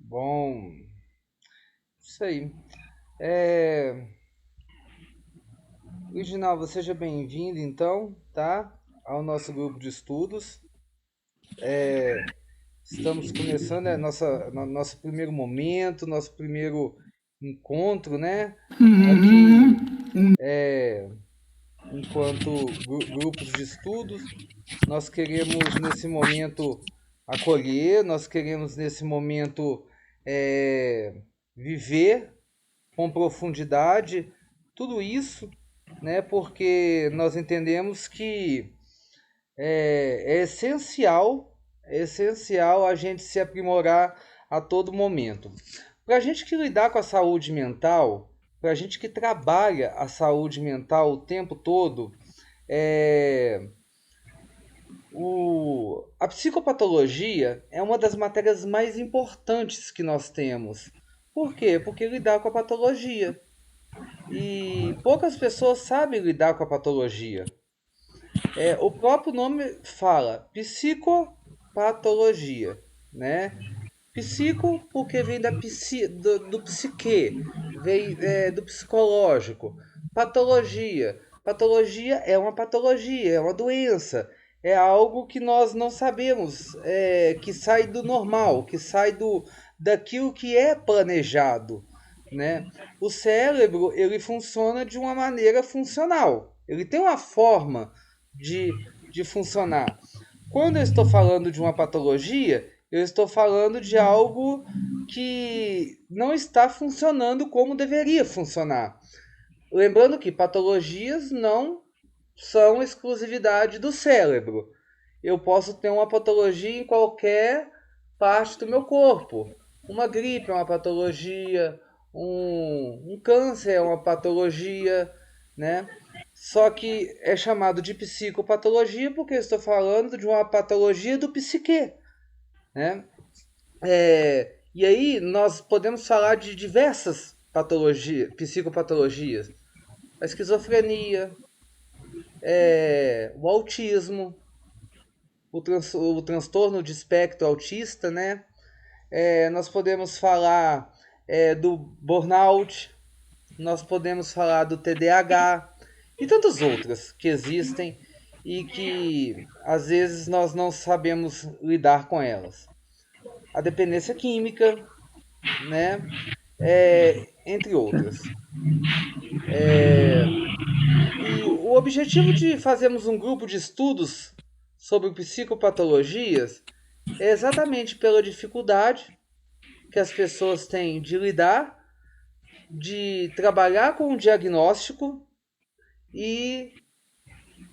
Bom, isso aí. É... Original, seja bem-vindo então, tá? Ao nosso grupo de estudos. Estamos começando nosso primeiro momento, nosso primeiro encontro, né? Aqui, enquanto grupos de estudos, nós queremos nesse momento acolher, nós queremos nesse momento viver com profundidade tudo isso, né? Porque nós entendemos que é essencial a gente se aprimorar a todo momento. Para a gente que lidar com a saúde mental, para a gente que trabalha a saúde mental o tempo todo, é, a psicopatologia é uma das matérias mais importantes que nós temos. Por quê? Porque lidar com a patologia. E poucas pessoas sabem lidar com a patologia. O próprio nome fala psicopatologia, né? Psico porque vem do psique, vem do psicológico. Patologia. Patologia é uma patologia, é uma doença. É algo que nós não sabemos, que sai do normal, que sai daquilo que é planejado, né? O cérebro ele funciona de uma maneira funcional. Ele tem uma forma de funcionar. Quando eu estou falando de uma patologia, eu estou falando de algo que não está funcionando como deveria funcionar. Lembrando que patologias não são exclusividade do cérebro. Eu posso ter uma patologia em qualquer parte do meu corpo. Uma gripe é uma patologia, um câncer é uma patologia, né? Só que é chamado de psicopatologia porque eu estou falando de uma patologia do psique, né? E aí nós podemos falar de diversas patologias, psicopatologias. A esquizofrenia, o autismo, o transtorno de espectro autista, né? Nós podemos falar do burnout, nós podemos falar do TDAH e tantas outras que existem e que às vezes nós não sabemos lidar com elas. A dependência química, né? Entre outras. E o objetivo de fazermos um grupo de estudos sobre psicopatologias é exatamente pela dificuldade que as pessoas têm de lidar, de trabalhar com o diagnóstico e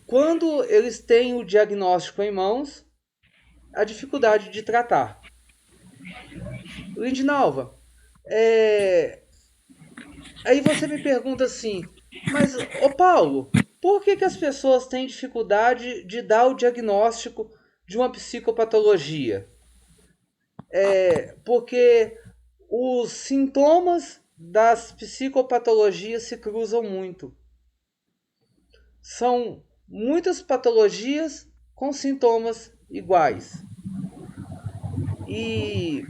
quando eles têm o diagnóstico em mãos, a dificuldade de tratar. Lindinalva, é, aí você me pergunta assim, mas, ô Paulo, por que as pessoas têm dificuldade de dar o diagnóstico de uma psicopatologia? Porque os sintomas das psicopatologias se cruzam muito. São muitas patologias com sintomas iguais. E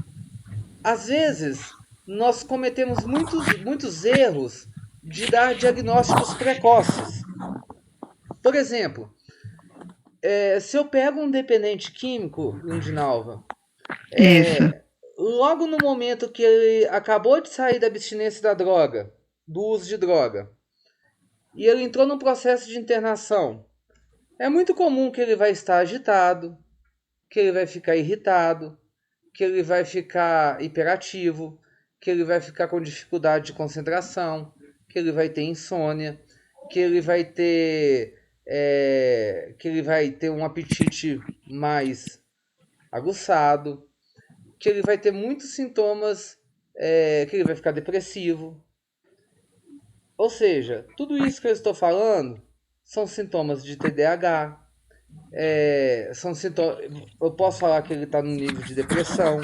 às vezes nós cometemos muitos erros de dar diagnósticos precoces. Por exemplo, se eu pego um dependente químico, Lindinalva, Isso. logo no momento que ele acabou de sair da abstinência da droga, do uso de droga, e ele entrou num processo de internação, é muito comum que ele vai estar agitado, que ele vai ficar irritado, que ele vai ficar hiperativo, que ele vai ficar com dificuldade de concentração, que ele vai ter insônia, que ele vai ter um apetite mais aguçado, que ele vai ter muitos sintomas, que ele vai ficar depressivo. Ou seja, tudo isso que eu estou falando são sintomas de TDAH, são sintomas, eu posso falar que ele está no nível de depressão.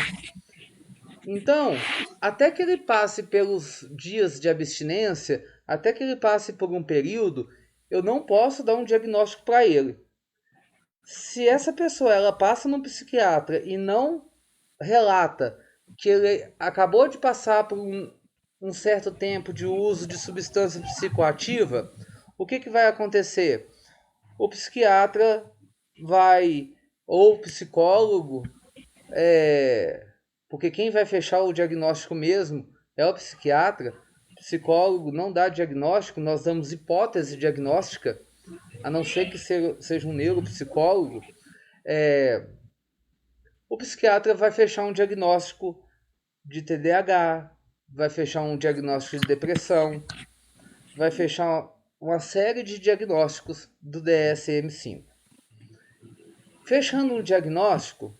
Então, até que ele passe pelos dias de abstinência, até que ele passe por um período, eu não posso dar um diagnóstico para ele. Se essa pessoa ela passa no psiquiatra e não relata que ele acabou de passar por um certo tempo de uso de substância psicoativa, o que vai acontecer? O psiquiatra vai, ou o psicólogo, porque quem vai fechar o diagnóstico mesmo é o psiquiatra. O psicólogo não dá diagnóstico, nós damos hipótese diagnóstica, a não ser que seja um neuropsicólogo. O psiquiatra vai fechar um diagnóstico de TDAH, vai fechar um diagnóstico de depressão, vai fechar uma série de diagnósticos do DSM-5. Fechando um diagnóstico,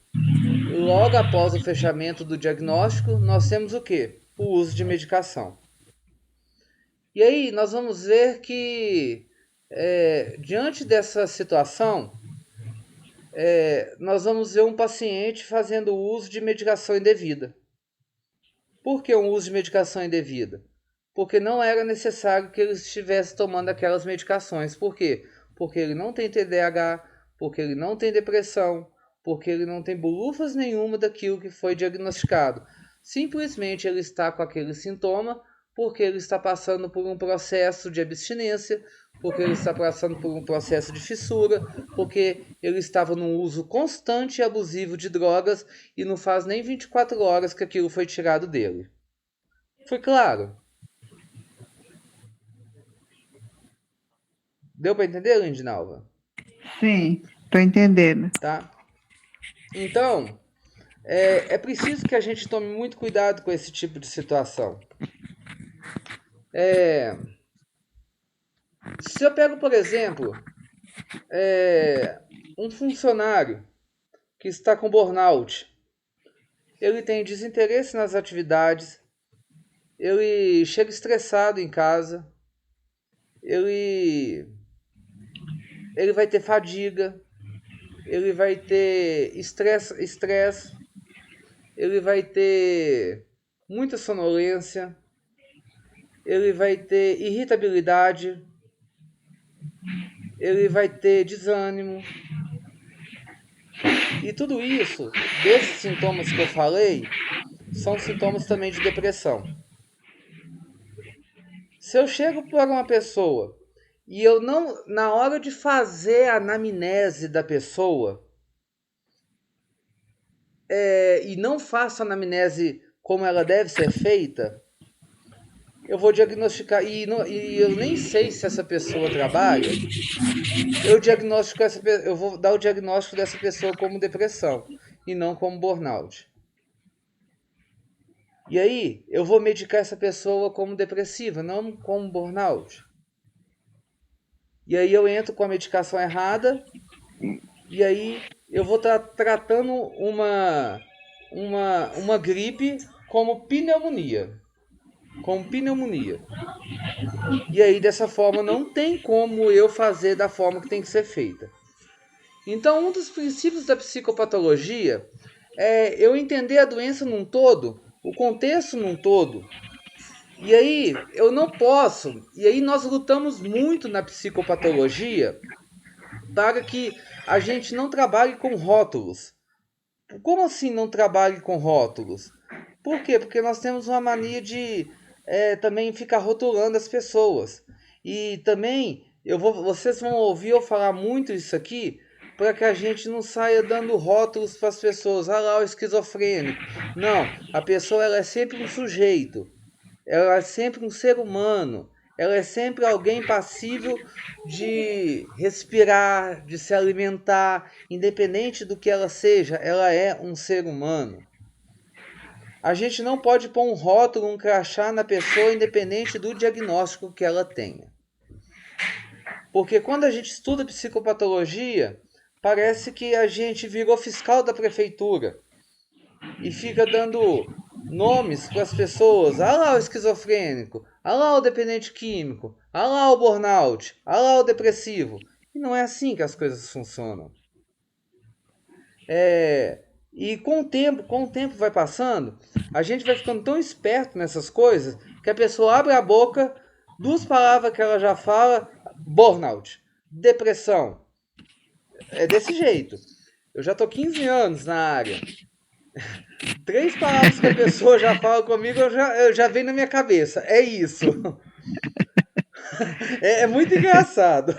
logo após o fechamento do diagnóstico, nós temos o quê? O uso de medicação. E aí nós vamos ver que, diante dessa situação, nós vamos ver um paciente fazendo uso de medicação indevida. Por que um uso de medicação indevida? Porque não era necessário que ele estivesse tomando aquelas medicações. Por quê? Porque ele não tem TDAH, porque ele não tem depressão, porque ele não tem bolufas nenhuma daquilo que foi diagnosticado. Simplesmente ele está com aquele sintoma porque ele está passando por um processo de abstinência, porque ele está passando por um processo de fissura, porque ele estava num uso constante e abusivo de drogas e não faz nem 24 horas que aquilo foi tirado dele. Foi claro? Deu para entender, Lindinalva? Sim, tô entendendo. Tá? Então, é preciso que a gente tome muito cuidado com esse tipo de situação. Se eu pego, por exemplo, um funcionário que está com burnout, ele tem desinteresse nas atividades, ele chega estressado em casa, ele vai ter fadiga, ele vai ter estresse, ele vai ter muita sonolência, ele vai ter irritabilidade, ele vai ter desânimo. E tudo isso, desses sintomas que eu falei, são sintomas também de depressão. Se eu chego para uma pessoa e eu não, na hora de fazer a anamnese da pessoa, e não faço a anamnese como ela deve ser feita, eu vou diagnosticar, e eu nem sei se essa pessoa trabalha, eu vou dar o diagnóstico dessa pessoa como depressão e não como burnout. E aí, eu vou medicar essa pessoa como depressiva, não como burnout. E aí eu entro com a medicação errada, e aí eu vou estar tratando uma gripe como pneumonia. Como pneumonia. E aí dessa forma não tem como eu fazer da forma que tem que ser feita. Então um dos princípios da psicopatologia é eu entender a doença num todo, o contexto num todo. E aí eu não posso, e aí nós lutamos muito na psicopatologia para que a gente não trabalhe com rótulos. Como assim não trabalhe com rótulos? Por quê? Porque nós temos uma mania de também ficar rotulando as pessoas. E também vocês vão ouvir eu falar muito isso aqui para que a gente não saia dando rótulos para as pessoas. Ah lá, o esquizofrênico. Não, a pessoa ela é sempre um sujeito. Ela é sempre um ser humano. Ela é sempre alguém passível de respirar, de se alimentar, independente do que ela seja, ela é um ser humano. A gente não pode pôr um rótulo, um crachá na pessoa, independente do diagnóstico que ela tenha. Porque quando a gente estuda psicopatologia, parece que a gente virou fiscal da prefeitura e fica dando nomes para as pessoas. Ah lá o esquizofrênico, ah lá o dependente químico, ah lá o burnout, ah lá o depressivo. E não é assim que as coisas funcionam. E com o tempo vai passando, a gente vai ficando tão esperto nessas coisas que a pessoa abre a boca, duas palavras que ela já fala, burnout, depressão. É desse jeito. Eu já tô 15 anos na área. 3 palavras que a pessoa já fala comigo, eu já vem na minha cabeça. É isso. É muito engraçado.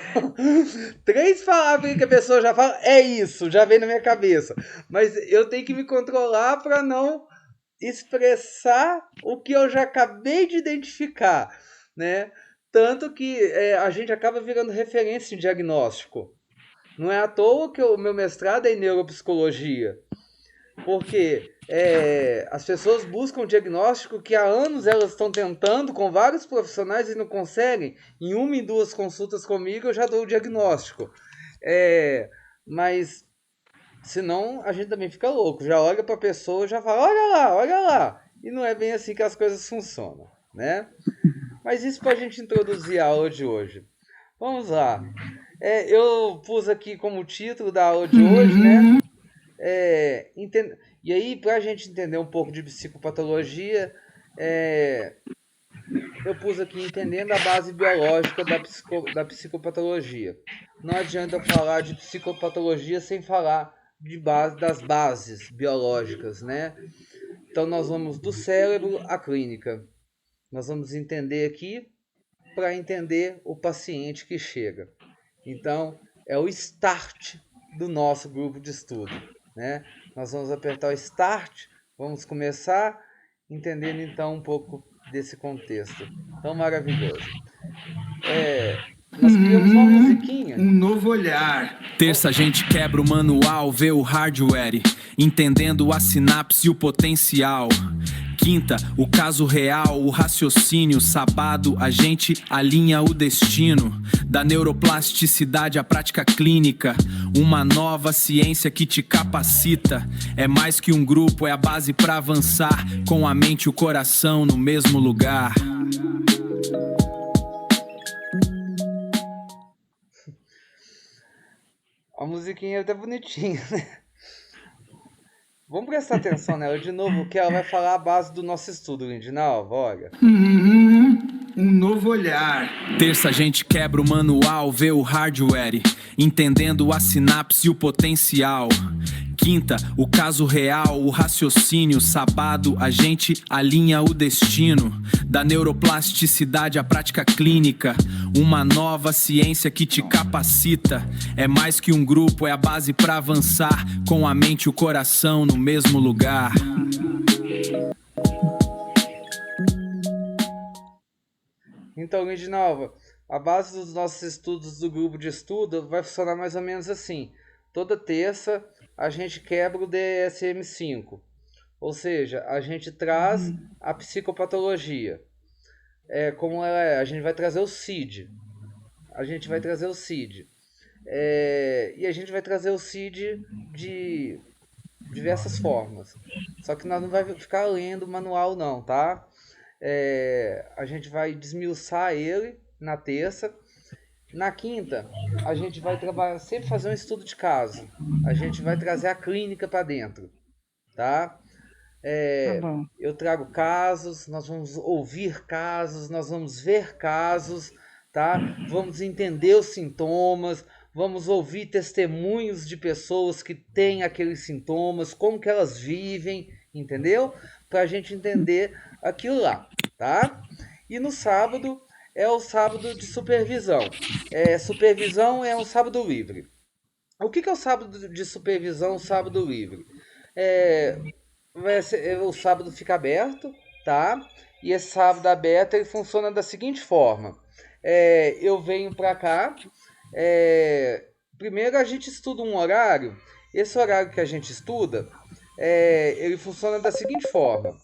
3 palavras que a pessoa já fala, é isso, já vem na minha cabeça. Mas eu tenho que me controlar para não expressar o que eu já acabei de identificar, né? Tanto que a gente acaba virando referência em diagnóstico. Não é à toa que o meu mestrado é em neuropsicologia, porque as pessoas buscam diagnóstico que há anos elas estão tentando com vários profissionais e não conseguem. Em uma e 2 consultas comigo eu já dou o diagnóstico. Mas senão a gente também fica louco. Já olha para a pessoa e já fala, olha lá, olha lá. E não é bem assim que as coisas funcionam, né? Mas isso para a gente introduzir a aula de hoje. Vamos lá. Eu pus aqui como título da aula de hoje, né? E aí, para a gente entender um pouco de psicopatologia, eu pus aqui entendendo a base biológica da psicopatologia. Não adianta falar de psicopatologia sem falar das bases biológicas, né? Então, nós vamos do cérebro à clínica. Nós vamos entender aqui para entender o paciente que chega. Então, é o start do nosso grupo de estudo, né? Nós vamos apertar o start, vamos começar entendendo então um pouco desse contexto tão maravilhoso. Nós criamos uma musiquinha. Um novo olhar. Terça a gente quebra o manual, vê o hardware, entendendo a sinapse e o potencial. Quinta, o caso real, o raciocínio. Sábado, a gente alinha o destino. Da neuroplasticidade à prática clínica, uma nova ciência que te capacita. É mais que um grupo, é a base pra avançar, com a mente e o coração no mesmo lugar. A musiquinha é até bonitinha, né? Vamos prestar atenção nela de novo, que ela vai falar a base do nosso estudo, Lindinalva, olha. Um novo olhar. Terça a gente quebra o manual, vê o hardware, entendendo a sinapse e o potencial. Quinta, o caso real, o raciocínio. Sábado, a gente alinha o destino. Da neuroplasticidade à prática clínica, uma nova ciência que te capacita. É mais que um grupo, é a base pra avançar, com a mente e o coração no mesmo lugar. Então, Lindinalva, a base dos nossos estudos do grupo de estudo vai funcionar mais ou menos assim. Toda terça a gente quebra o DSM-5, ou seja, a gente traz a psicopatologia. Como ela é, a gente vai trazer o CID. E a gente vai trazer o CID de diversas formas. Só que nós não vai ficar lendo o manual não, tá? A gente vai desmiuçar ele na terça. Na quinta, a gente vai trabalhar, sempre fazer um estudo de caso. A gente vai trazer a clínica para dentro, tá? Tá bom. Eu trago casos, nós vamos ouvir casos, nós vamos ver casos, tá? Vamos entender os sintomas, vamos ouvir testemunhos de pessoas que têm aqueles sintomas, como que elas vivem, entendeu? Para a gente entender aquilo lá, tá? E no sábado é o sábado de supervisão. Supervisão é um sábado livre. O que é o sábado de supervisão, o sábado livre? O sábado fica aberto, tá? E esse sábado aberto ele funciona da seguinte forma. Eu venho para cá. Primeiro a gente estuda um horário. Esse horário que a gente estuda, ele funciona da seguinte forma.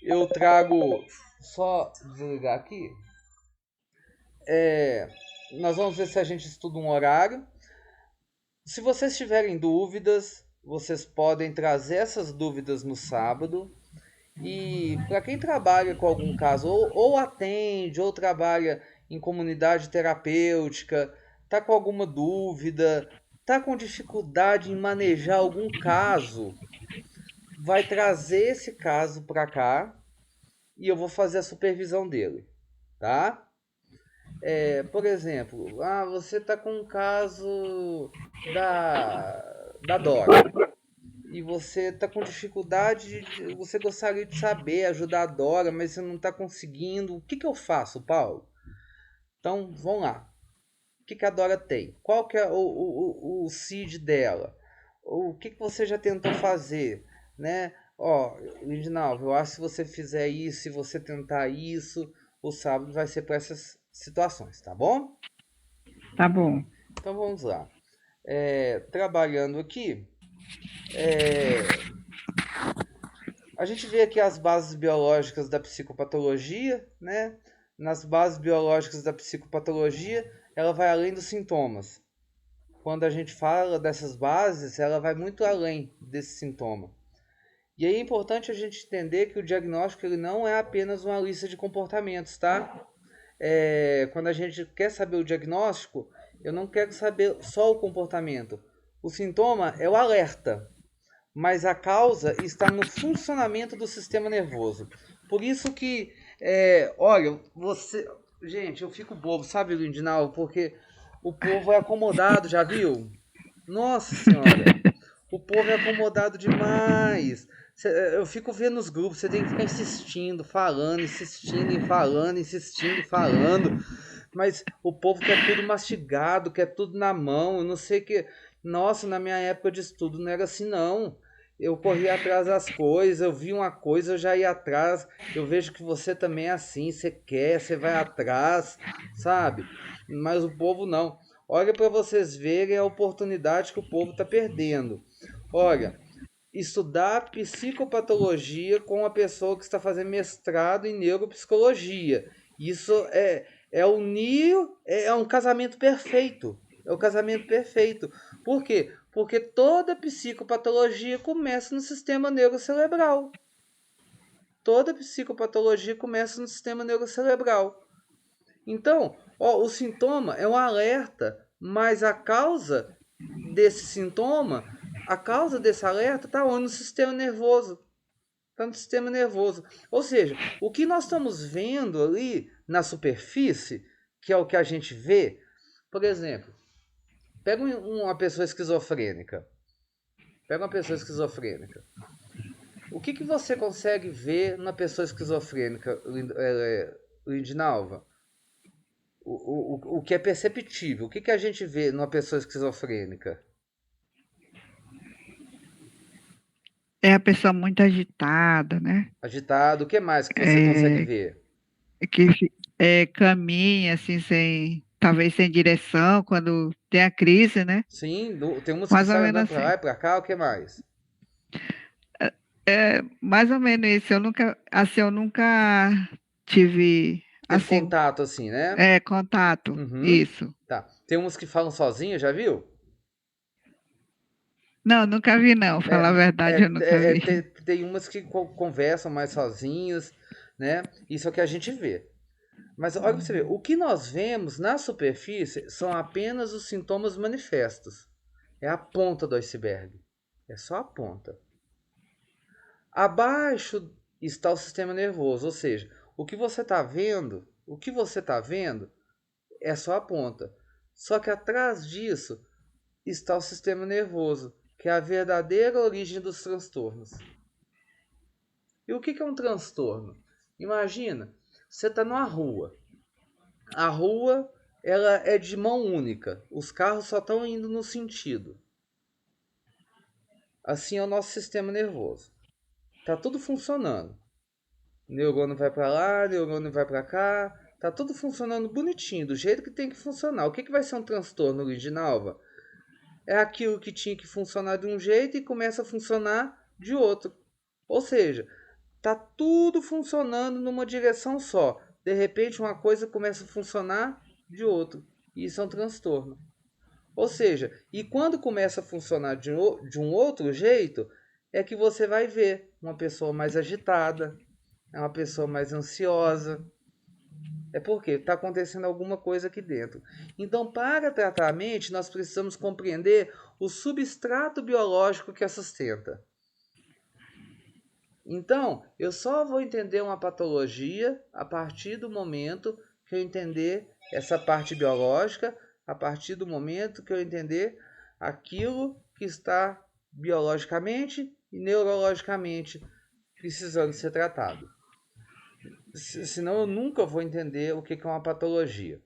Eu trago... Só desligar aqui. Nós vamos ver se a gente estuda um horário. Se vocês tiverem dúvidas, vocês podem trazer essas dúvidas no sábado. E para quem trabalha com algum caso, ou atende, ou trabalha em comunidade terapêutica, tá com alguma dúvida, tá com dificuldade em manejar algum caso, vai trazer esse caso para cá e eu vou fazer a supervisão dele, tá? Por exemplo, você tá com um caso da Dora e você está com dificuldade, você gostaria de saber, ajudar a Dora, mas você não está conseguindo. O que eu faço, Paulo? Então, vamos lá. O que a Dora tem? Qual que é o CID dela? O que você já tentou fazer? Né? Ó, Lindinalva, eu acho que se você fizer isso, se você tentar isso, o sábado vai ser para essas situações, tá bom? Tá bom. Então vamos lá. Trabalhando aqui, a gente vê aqui as bases biológicas da psicopatologia, né? Nas bases biológicas da psicopatologia, ela vai além dos sintomas. Quando a gente fala dessas bases, ela vai muito além desse sintoma. E aí é importante a gente entender que o diagnóstico ele não é apenas uma lista de comportamentos, tá? Quando a gente quer saber o diagnóstico, eu não quero saber só o comportamento. O sintoma é o alerta, mas a causa está no funcionamento do sistema nervoso. Por isso que, olha, você... Gente, eu fico bobo, sabe, Lindinal? Porque o povo é acomodado, já viu? Nossa Senhora, o povo é acomodado demais. Eu fico vendo nos grupos, você tem que ficar insistindo, falando, insistindo e falando, insistindo e falando. Mas o povo quer tudo mastigado, quer tudo na mão. Eu não sei que. Nossa, na minha época de estudo não era assim, não. Eu corria atrás das coisas, eu vi uma coisa, eu já ia atrás. Eu vejo que você também é assim, você quer, você vai atrás, sabe? Mas o povo não. Olha para vocês verem a oportunidade que o povo está perdendo. Olha, estudar psicopatologia com uma pessoa que está fazendo mestrado em neuropsicologia. Isso é um casamento perfeito. É o casamento perfeito. Por quê? Porque toda psicopatologia começa no sistema neurocerebral. Toda psicopatologia começa no sistema neurocerebral. Então, o sintoma é um alerta, mas a causa desse sintoma, a causa desse alerta está onde? No sistema nervoso. Está no sistema nervoso. Ou seja, o que nós estamos vendo ali na superfície, que é o que a gente vê, por exemplo, pega uma pessoa esquizofrênica. O que você consegue ver na pessoa esquizofrênica, Lindinalva? O que é perceptível. O que a gente vê numa pessoa esquizofrênica? É a pessoa muito agitada, né? Agitado. O que mais que você consegue ver? Que caminha assim, talvez sem direção, quando tem a crise, né? Sim, tem umas que Mais ou saem menos andando pra assim. lá e pra cá. O que mais? Mais ou menos isso. Eu nunca tive, Teve assim, contato assim, né? contato. Uhum. Isso. Tá. Tem umas que falam sozinhas, já viu? Não, nunca vi não. Falar a verdade, eu nunca vi. Tem umas que conversam mais sozinhas, né? Isso é o que a gente vê. Mas olha pra você ver, o que nós vemos na superfície são apenas os sintomas manifestos. É a ponta do iceberg. É só a ponta. Abaixo está o sistema nervoso, ou seja, o que você está vendo é só a ponta. Só que atrás disso está o sistema nervoso, que é a verdadeira origem dos transtornos. E o que é um transtorno? Imagina, você está numa rua. A rua ela é de mão única. Os carros só estão indo no sentido. Assim é o nosso sistema nervoso. Tá tudo funcionando. Neurônio vai para lá, neurônio vai para cá. Tá tudo funcionando bonitinho, do jeito que tem que funcionar. O que vai ser um transtorno, Lindinalva? É aquilo que tinha que funcionar de um jeito e começa a funcionar de outro. Ou seja, tá tudo funcionando numa direção só. De repente uma coisa começa a funcionar de outro. E isso é um transtorno. Ou seja, e quando começa a funcionar de um outro jeito, é que você vai ver uma pessoa mais agitada, uma pessoa mais ansiosa. É porque está acontecendo alguma coisa aqui dentro. Então, para tratar a mente, nós precisamos compreender o substrato biológico que a sustenta. Então, eu só vou entender uma patologia a partir do momento que eu entender essa parte biológica, a partir do momento que eu entender aquilo que está biologicamente e neurologicamente precisando ser tratado. Senão eu nunca vou entender o que é uma patologia.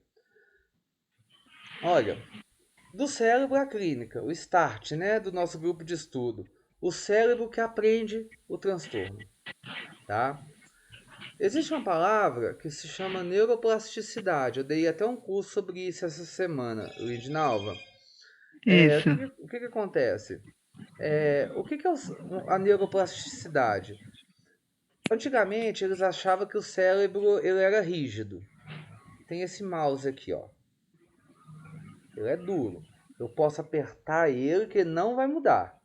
Olha, do cérebro à clínica, o START, né, do nosso grupo de estudo. O cérebro que aprende o transtorno, tá? Existe uma palavra que se chama neuroplasticidade. Eu dei até um curso sobre isso essa semana, Lindinalva. Isso. O que acontece? O que é a neuroplasticidade? Antigamente eles achavam que o cérebro ele era rígido. Tem esse mouse aqui, ó. Ele é duro. Eu posso apertar ele que ele não vai mudar.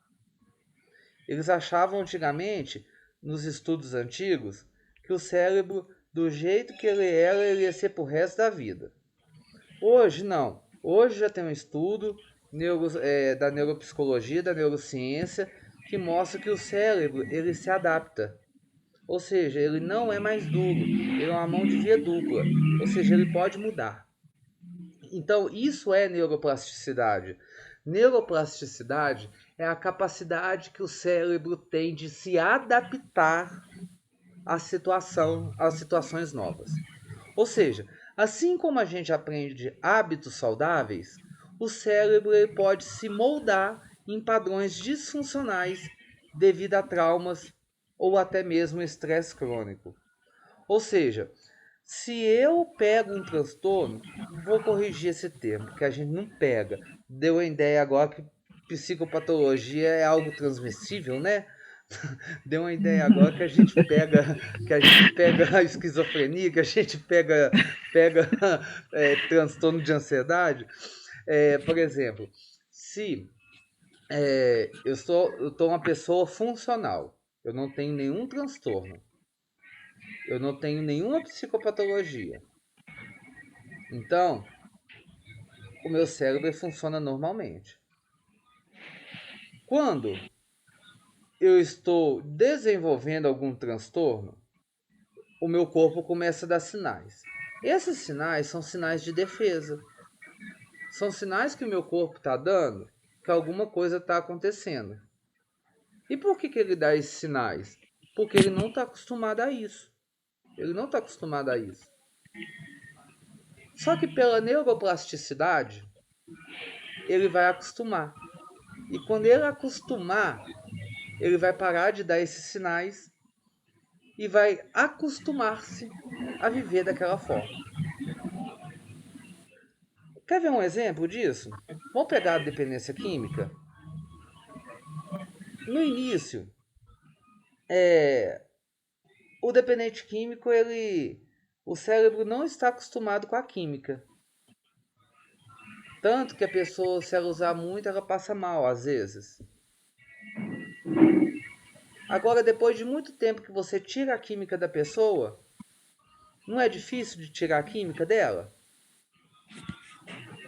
Eles achavam antigamente, nos estudos antigos, que o cérebro, do jeito que ele era, ele ia ser pro resto da vida. Hoje não. Hoje já tem um estudo da neuropsicologia, da neurociência, que mostra que o cérebro ele se adapta. Ou seja, ele não é mais duro, ele é uma mão de via dupla. Ou seja, ele pode mudar. Então, isso é neuroplasticidade. Neuroplasticidade é a capacidade que o cérebro tem de se adaptar às situações novas. Ou seja, assim como a gente aprende hábitos saudáveis, o cérebro ele pode se moldar em padrões disfuncionais devido a traumas ou até mesmo estresse crônico. Ou seja, se eu pego um transtorno, vou corrigir esse termo, que a gente não pega. Deu a ideia agora que psicopatologia é algo transmissível, né? Deu uma ideia agora que a gente pega a esquizofrenia, que a gente pega transtorno de ansiedade. Por exemplo, se eu sou uma pessoa funcional, eu não tenho nenhum transtorno, eu não tenho nenhuma psicopatologia. Então, o meu cérebro funciona normalmente. Quando eu estou desenvolvendo algum transtorno, o meu corpo começa a dar sinais. Esses sinais são sinais de defesa. São sinais que o meu corpo está dando que alguma coisa está acontecendo. E por que ele dá esses sinais? Porque ele não está acostumado a isso. Ele não está acostumado a isso. Só que pela neuroplasticidade, ele vai acostumar. E quando ele acostumar, ele vai parar de dar esses sinais e vai acostumar-se a viver daquela forma. Quer ver um exemplo disso? Vamos pegar a dependência química? No início, o dependente químico, o cérebro não está acostumado com a química. Tanto que a pessoa, se ela usar muito, ela passa mal às vezes. Agora, depois de muito tempo que você tira a química da pessoa, não é difícil de tirar a química dela?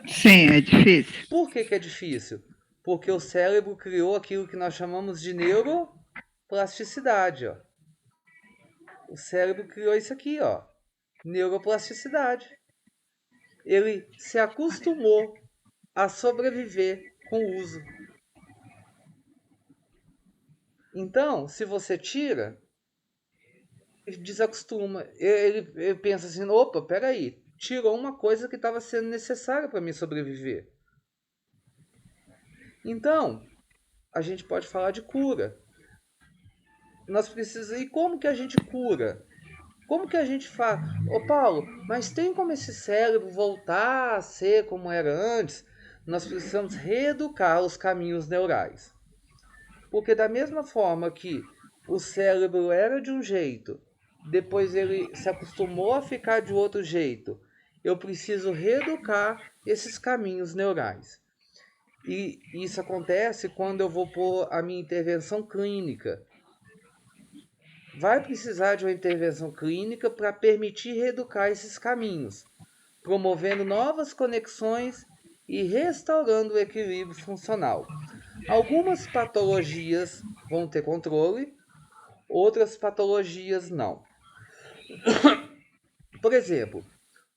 Sim, é difícil. Por que é difícil? Porque o cérebro criou aquilo que nós chamamos de neuroplasticidade. Ó. O cérebro criou isso aqui, ó, neuroplasticidade. Ele se acostumou a sobreviver com o uso. Então, se você tira, ele desacostuma. Ele pensa assim, opa, peraí, tirou uma coisa que estava sendo necessária para mim sobreviver. Então, a gente pode falar de cura. Nós precisamos. E como que a gente cura? Como que a gente faz? Ô Paulo, mas tem como esse cérebro voltar a ser como era antes? Nós precisamos reeducar os caminhos neurais. Porque da mesma forma que o cérebro era de um jeito, depois ele se acostumou a ficar de outro jeito, eu preciso reeducar esses caminhos neurais. E isso acontece quando eu vou pôr a minha intervenção clínica. Vai precisar de uma intervenção clínica para permitir reeducar esses caminhos, promovendo novas conexões e restaurando o equilíbrio funcional. Algumas patologias vão ter controle, outras patologias não. Por exemplo,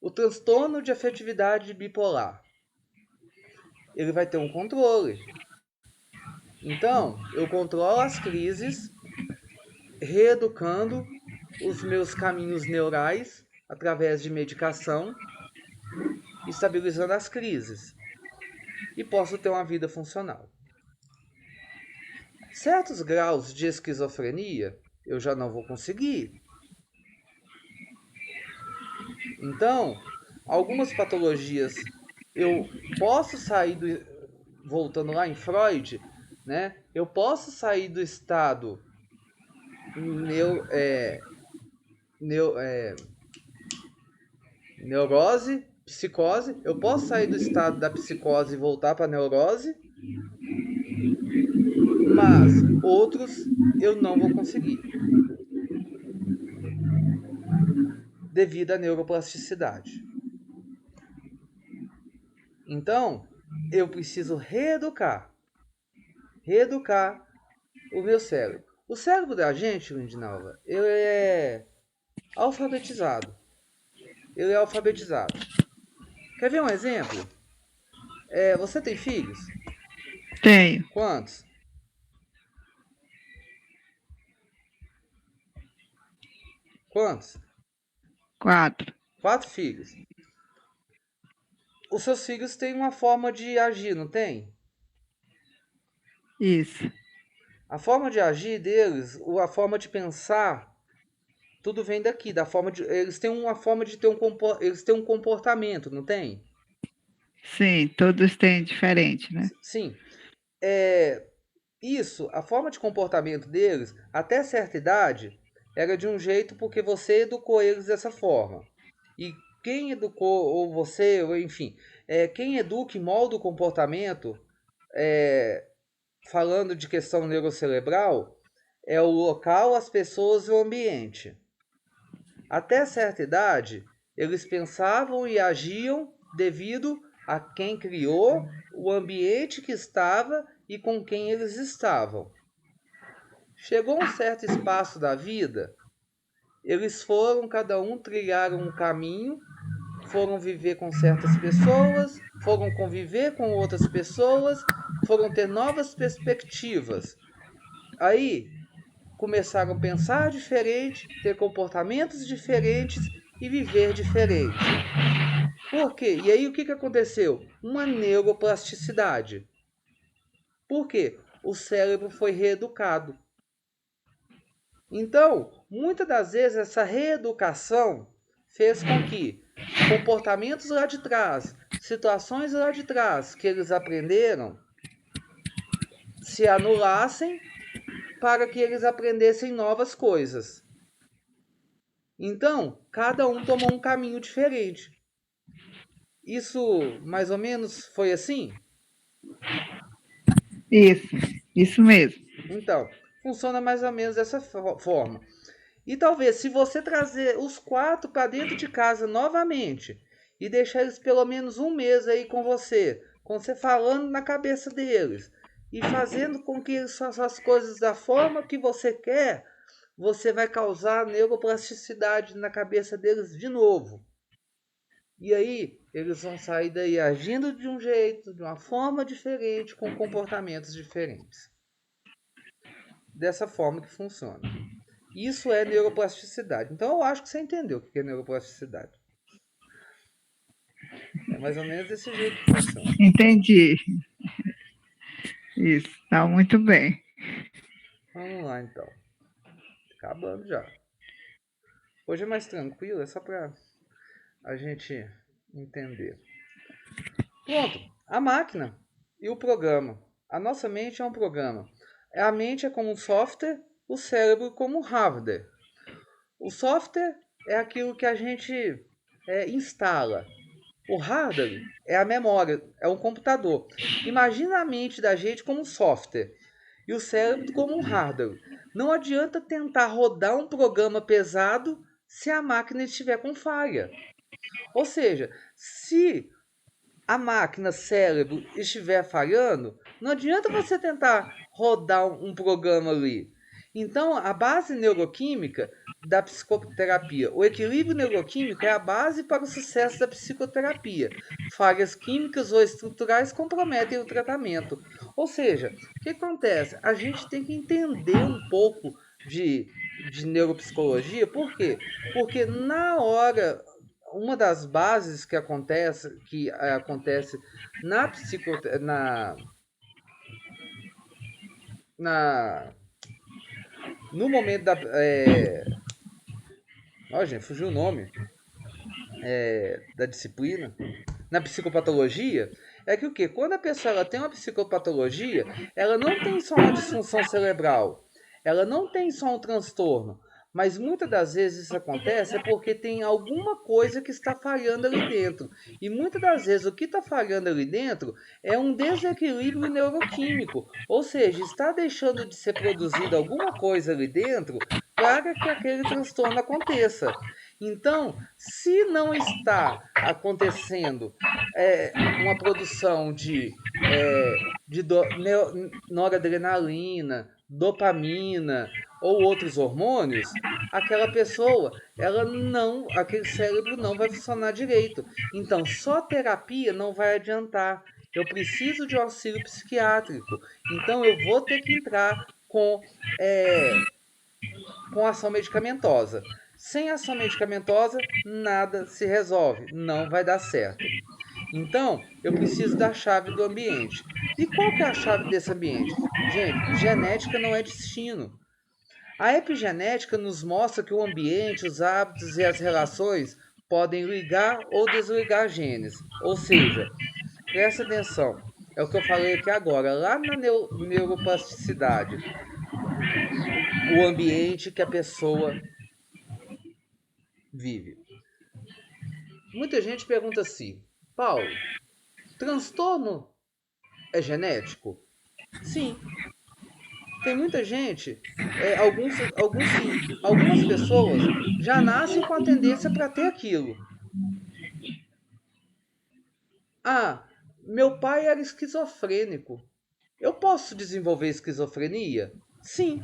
o transtorno de afetividade bipolar. Ele vai ter um controle. Então, eu controlo as crises, reeducando os meus caminhos neurais através de medicação, estabilizando as crises. E posso ter uma vida funcional. Certos graus de esquizofrenia eu já não vou conseguir. Então, algumas patologias eu posso sair do. Voltando lá em Freud, né? Eu posso sair do estado neurose, psicose. Eu posso sair do estado da psicose e voltar para a neurose, mas outros eu não vou conseguir, devido à neuroplasticidade. Então, eu preciso reeducar o meu cérebro. O cérebro da gente, Lindinalva, ele é alfabetizado. Quer ver um exemplo? Você tem filhos? Tenho. Quantos? Quantos? 4. 4 filhos. Os seus filhos têm uma forma de agir, não tem? Isso. A forma de agir deles, a forma de pensar, tudo vem daqui, eles têm uma forma de ter eles têm um comportamento, não tem? Sim, todos têm diferente, né? Sim. A forma de comportamento deles, até certa idade, era de um jeito porque você educou eles dessa forma. E quem educou, ou você, ou enfim, quem educa e molda o comportamento, falando de questão neurocerebral, é o local, as pessoas e o ambiente. Até certa idade, eles pensavam e agiam devido a quem criou, o ambiente que estava e com quem eles estavam. Chegou um certo espaço da vida, eles foram, cada um trilharam um caminho, foram viver com certas pessoas, foram conviver com outras pessoas, foram ter novas perspectivas. Aí começaram a pensar diferente, ter comportamentos diferentes e viver diferente. Por quê? E aí o que aconteceu? Uma neuroplasticidade. Por quê? O cérebro foi reeducado. Então, muitas das vezes essa reeducação fez com que comportamentos lá de trás, situações lá de trás que eles aprenderam, se anulassem para que eles aprendessem novas coisas. Então, cada um tomou um caminho diferente. Isso mais ou menos foi assim? Isso mesmo. Então, funciona mais ou menos dessa forma. E talvez, se você trazer os 4 para dentro de casa novamente e deixar eles pelo menos um mês aí com você falando na cabeça deles e fazendo com que eles façam as coisas da forma que você quer, você vai causar neuroplasticidade na cabeça deles de novo. E aí, eles vão sair daí agindo de um jeito, de uma forma diferente, com comportamentos diferentes. Dessa forma que funciona. Isso é neuroplasticidade. Então, eu acho que você entendeu o que é neuroplasticidade. É mais ou menos desse jeito que funciona. Entendi. Isso, está muito bem. Vamos lá, então. Acabando já. Hoje é mais tranquilo, é só para a gente entender. Pronto. A máquina e o programa. A nossa mente é um programa. A mente é como um software, o cérebro como um hardware. O software é aquilo que a gente instala. O hardware é a memória, é um computador. Imagina a mente da gente como um software e o cérebro como um hardware. Não adianta tentar rodar um programa pesado se a máquina estiver com falha. Ou seja, se a máquina cérebro estiver falhando, não adianta você tentar rodar um programa ali. Então, a base neuroquímica da psicoterapia, o equilíbrio neuroquímico é a base para o sucesso da psicoterapia. Falhas químicas ou estruturais comprometem o tratamento. Ou seja, o que acontece? A gente tem que entender um pouco de neuropsicologia, por quê? Porque na hora, uma das bases que acontece na psico, na no momento ó, gente, fugiu o nome da disciplina, na psicopatologia, é que o quê? Quando a pessoa ela tem uma psicopatologia, ela não tem só uma disfunção cerebral, ela não tem só um transtorno, mas muitas das vezes isso acontece é porque tem alguma coisa que está falhando ali dentro. E muitas das vezes o que está falhando ali dentro é um desequilíbrio neuroquímico, ou seja, está deixando de ser produzida alguma coisa ali dentro para que aquele transtorno aconteça. Então, se não está acontecendo uma produção de noradrenalina, dopamina ou outros hormônios, aquela pessoa, aquele cérebro não vai funcionar direito. Então, só terapia não vai adiantar. Eu preciso de auxílio psiquiátrico. Então, eu vou ter que entrar com ação medicamentosa. Sem ação medicamentosa, nada se resolve, não vai dar certo. Então, eu preciso da chave do ambiente. E qual que é a chave desse ambiente? Gente, genética não é destino. A epigenética nos mostra que o ambiente, os hábitos e as relações podem ligar ou desligar genes. Ou seja, presta atenção, é o que eu falei aqui agora, lá na neuroplasticidade, o ambiente que a pessoa vive. Muita gente pergunta assim, Paulo, transtorno é genético? Sim. Tem muita gente, alguns sim, algumas pessoas já nascem com a tendência para ter aquilo. Ah, meu pai era esquizofrênico. Eu posso desenvolver esquizofrenia? Sim.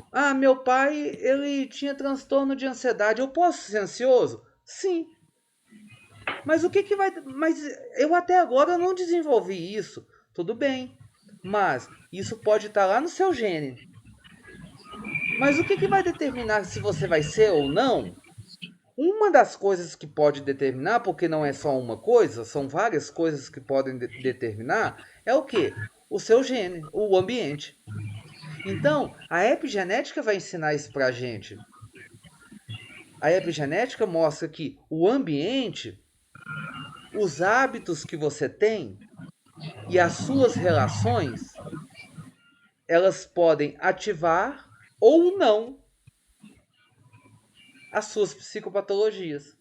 Ah, meu pai, ele tinha transtorno de ansiedade. Eu posso ser ansioso? Sim. Mas o que que vai... Mas eu até agora não desenvolvi isso. Tudo bem. Mas isso pode estar lá no seu gene. Mas o que que vai determinar se você vai ser ou não? Uma das coisas que pode determinar, porque não é só uma coisa, são várias coisas que podem determinar, é o quê? O seu gene, o ambiente. Então, a epigenética vai ensinar isso pra gente. A epigenética mostra que o ambiente, os hábitos que você tem e as suas relações, elas podem ativar ou não as suas psicopatologias.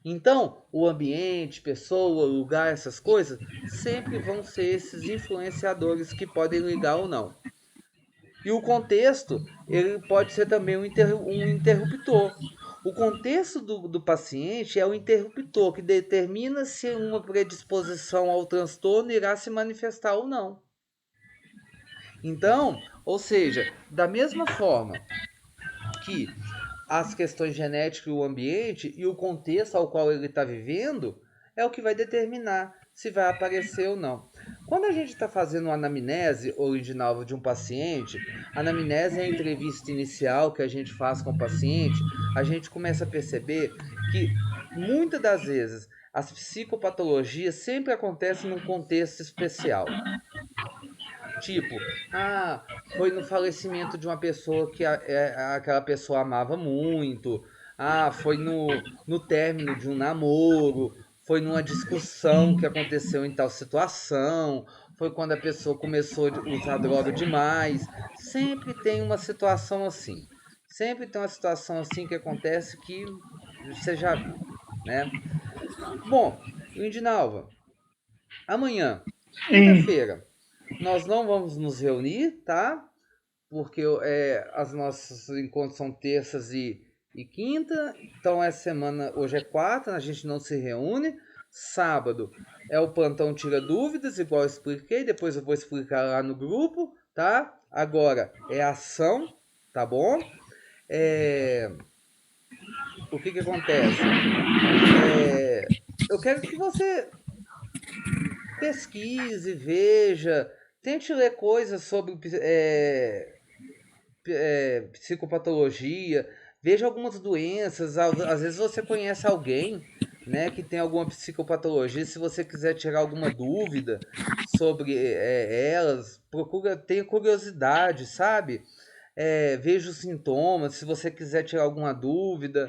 Então, o ambiente, pessoa, lugar, essas coisas, sempre vão ser esses influenciadores que podem ligar ou não. E o contexto, ele pode ser também um interruptor. O contexto do paciente é o interruptor que determina se uma predisposição ao transtorno irá se manifestar ou não. Então, ou seja, da mesma forma que as questões genéticas e o ambiente e o contexto ao qual ele está vivendo é o que vai determinar se vai aparecer ou não. Quando a gente está fazendo uma anamnese original de um paciente, a anamnese é a entrevista inicial que a gente faz com o paciente, a gente começa a perceber que muitas das vezes as psicopatologias sempre acontecem num contexto especial. Tipo, foi no falecimento de uma pessoa que aquela pessoa amava muito. Foi no término de um namoro. Foi numa discussão que aconteceu em tal situação. Foi quando a pessoa começou a usar droga demais. Sempre tem uma situação assim. Sempre tem uma situação assim que acontece que você já viu, né? Bom, Lindinalva, amanhã, quinta-feira, nós não vamos nos reunir, tá? Porque as nossos encontros são terças e quinta. Então essa semana, hoje é quarta, a gente não se reúne. Sábado é o plantão Tira Dúvidas, igual eu expliquei. Depois eu vou explicar lá no grupo, tá? Agora é ação, tá bom? O que acontece? Eu quero que você pesquise, veja, tente ler coisas sobre psicopatologia, veja algumas doenças, às vezes você conhece alguém, né, que tem alguma psicopatologia, se você quiser tirar alguma dúvida sobre elas, procura, tenha curiosidade, sabe? Veja os sintomas, se você quiser tirar alguma dúvida,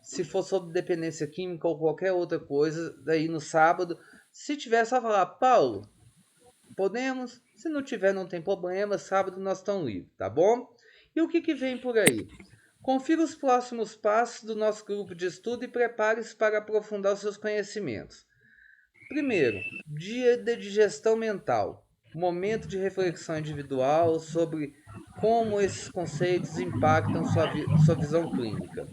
se for sobre dependência química ou qualquer outra coisa, daí no sábado, se tiver só falar, Paulo, podemos? Se não tiver, não tem problema, sábado nós estamos livres, tá bom? E o que vem por aí? Confira os próximos passos do nosso grupo de estudo e prepare-se para aprofundar os seus conhecimentos. Primeiro, dia de digestão mental. Momento de reflexão individual sobre como esses conceitos impactam sua visão clínica.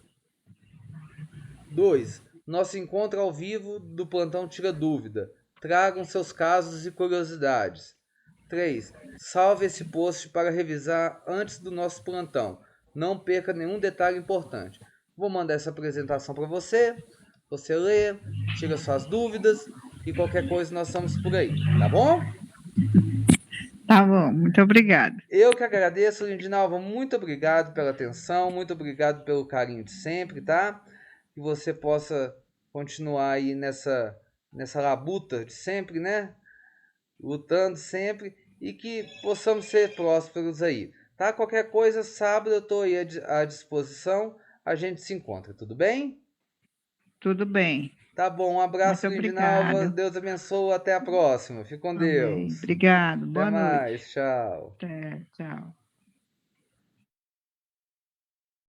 2. Nosso encontro ao vivo do Plantão Tira Dúvida. Tragam seus casos e curiosidades. 3. Salve esse post para revisar antes do nosso plantão. Não perca nenhum detalhe importante. Vou mandar essa apresentação para você. Você lê, tira suas dúvidas e qualquer coisa nós estamos por aí, tá bom? Tá bom, muito obrigada. Eu que agradeço, Lindinalva. Muito obrigado pela atenção, muito obrigado pelo carinho de sempre, tá? Que você possa continuar aí nessa labuta de sempre, né? Lutando sempre e que possamos ser prósperos aí, tá? Qualquer coisa, sábado eu estou aí à disposição. A gente se encontra, tudo bem? Tudo bem. Tá bom, um abraço, Muito Lindinalva. obrigado. Deus abençoe. Até a próxima. Fique com Amém. Deus. Obrigado. Até Boa noite. mais. Tchau. Até, tchau.